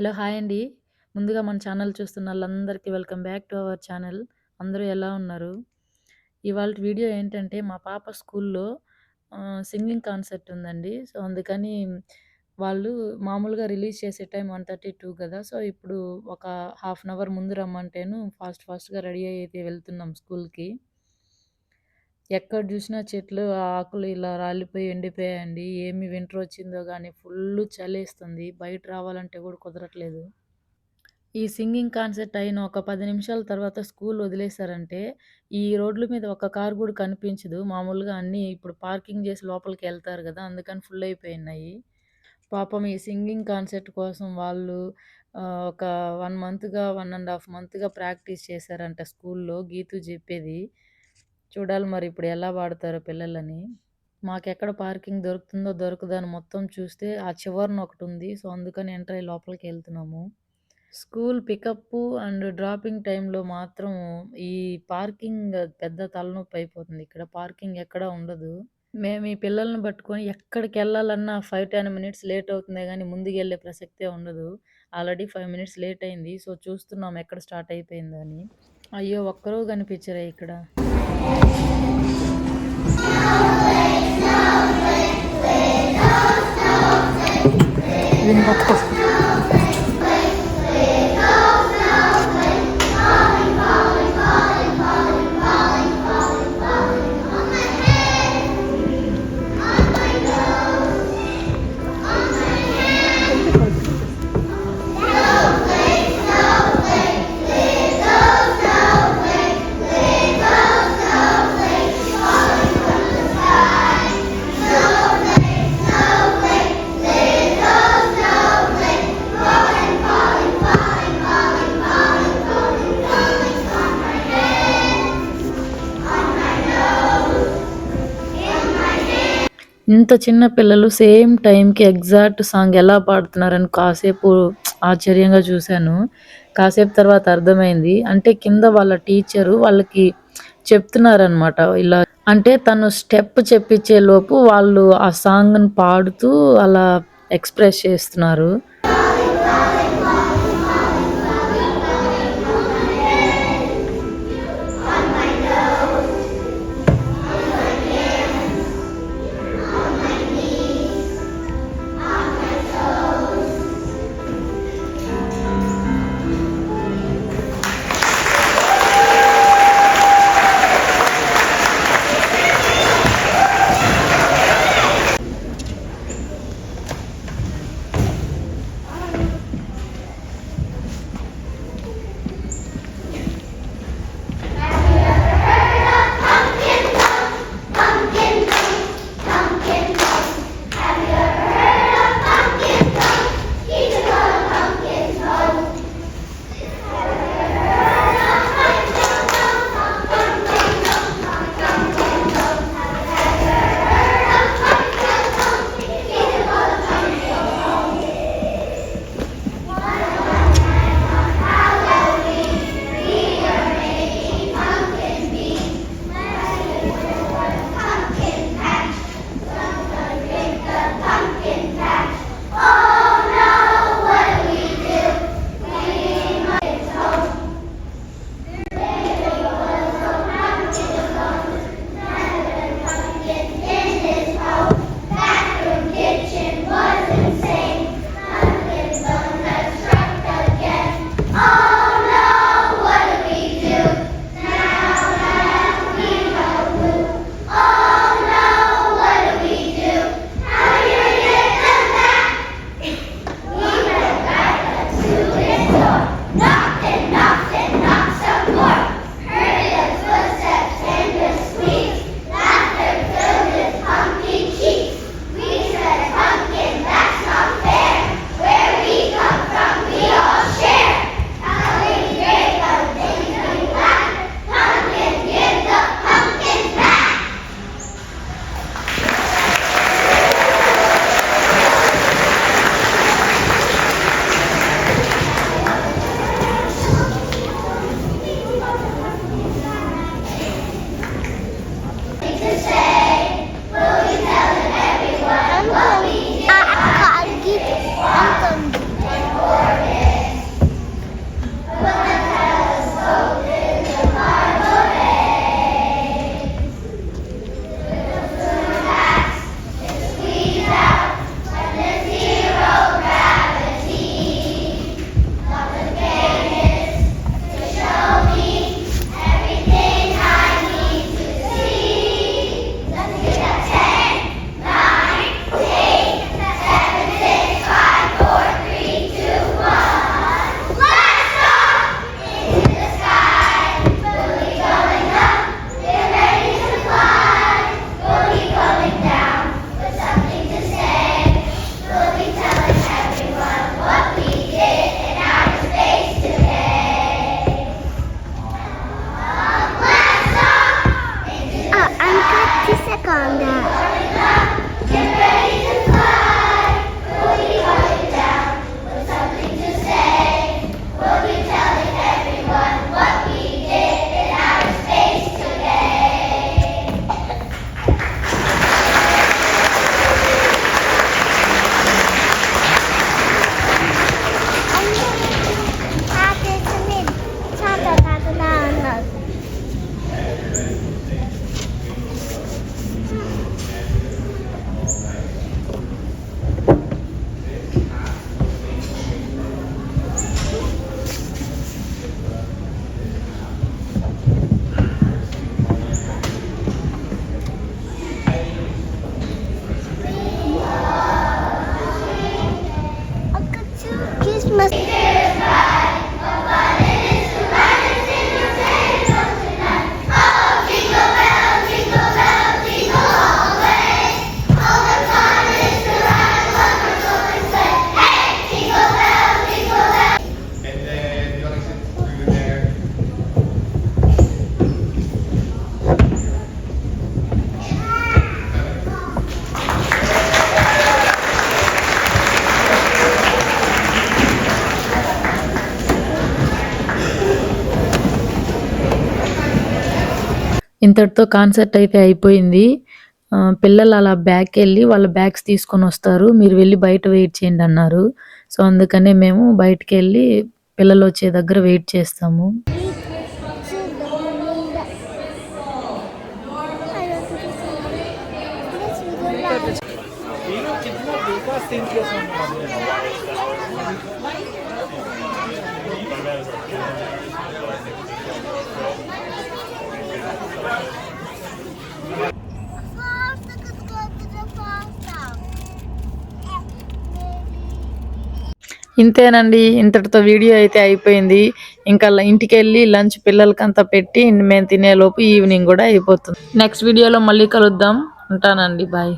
Hello! Hi అండి. ముందుగా మన ఛానల్ చూస్తున్న ఆళ్ళందరికీ welcome back to our channel. అందరూ ఎలా ఉన్నారు? ఇవాల్టి వీడియో ఏంటంటే మా పాప స్కూల్‌లో సింగింగ్ కాన్సెర్ట్ ఉందండి. సో, అందుకని వాళ్ళు మామూలుగా రిలీజ్ చేసే టైం 1:32 కదా! సో, ఇప్పుడు ఒక హాఫ్ అన్ అవర్ ముందు రమ్మంటేను ఫాస్ట్‌గా రెడీ అయ్యి వెళ్తున్నాం స్కూల్‌కి. ఎక్కడ జూసినా చెట్లు, ఆకులు ఇలా రాలిపోయి ఎండిపోయాయండి. ఏమి వింటర్ వచ్చిందో గానీ ఫుల్లు చలేస్తుంది. బయట రావాలంటే గూడా కుదరట్లేదు. ఈ సింగింగ్ కాన్సెర్ట్ అయిన ఒక 10 నిమిషాల తర్వాత స్కూల్ వదిలేసారంటే, ఈ రోడ్ల మీద ఒక్క కారు గూడా కనిపించదు. మామూలుగా అన్నీ ఇప్పుడు పార్కింగ్ జేసి లోపలికెళ్తారు గదా! అందుకని ఫుల్ అయిపోయున్నాయి. పాపం ఈ సింగింగ్ కాన్సెర్ట్ కోసం వాళ్ళు ఒక 1 మంత్‌గా, 1 ½ మంత్‌గా ప్రాక్టీస్ చేశారంట స్కూల్‌లో గీతు జెప్పేది. చూడాలి మరి ఇప్పుడు ఎలా పాడతారో పిల్లలని. మాకెక్కడ పార్కింగ్ దొరుకుతుందో, దొరకదో అని మొత్తం చూస్తే ఆ చివరన ఒకటుంది. సో, అందుకని ఎంటర్ అయ్యి లోపలికెళ్తున్నాము. స్కూల్ పికప్పు అండ్ డ్రాపింగ్ టైంలో మాత్రం ఈ పార్కింగ్ పెద్ద తలనొప్పయిపోతుంది. ఇక్కడ పార్కింగ్ ఎక్కడా ఉండదు. మేము ఈ పిల్లల్ని పట్టుకొని ఎక్కడికెళ్ళాలన్నా 5, 10 మినిట్స్ లేట్ అవుతుందే గానీ ముందుకెళ్ళే ప్రసక్తే ఉండదు. ఆల్రెడీ 5 మినిట్స్ లేట్ అయింది. సో, చూస్తున్నాం ఎక్కడ స్టార్ట్ అయిపోయిందో అని. అయ్యో! ఒక్కరు కనిపించరే ఇక్కడ. దీన్ని పట్టుకో. ఇంత చిన్న పిల్లలు సేమ్ టైంకి ఎగ్జాక్ట్ సాంగ్ ఎలా పాడుతున్నారని కాసేపు ఆశ్చర్యంగా చూశాను. కాసేపు తర్వాత అర్థమైంది. అంటే కింద వాళ్ళ టీచరు వాళ్ళకి చెప్తున్నారనమాట. ఇలా అంటే తను స్టెప్ చెప్పించే లోపు వాళ్ళు ఆ సాంగ్‌ని పాడుతూ అలా ఎక్స్‌ప్రెస్ చేస్తున్నారు. ఇంతటితో కాన్సర్ట్ అయితే అయిపోయింది. పిల్లలు అలా బ్యాక్‌కెళ్ళి వాళ్ళ బ్యాగ్స్ తీసుకొనొస్తారు. మీరు వెళ్లి బయట వెయిట్ చేయండి అన్నారు. సో, అందుకనే మేము బయటికెళ్ళి పిల్లలొచ్చే దగ్గర వెయిట్ చేస్తాము. ఇంతేనండి. ఇంతటితో వీడియో అయితే అయిపోయింది. ఇంకా ఇంటికెళ్ళి లంచ్ పిల్లలకంతా పెట్టి మేము తినేలోపు ఈవినింగ్ గూడా అయిపోతుంది. నెక్స్ట్ వీడియోలో మళ్ళీ కలుద్దాం. ఉంటానండి. బాయ్.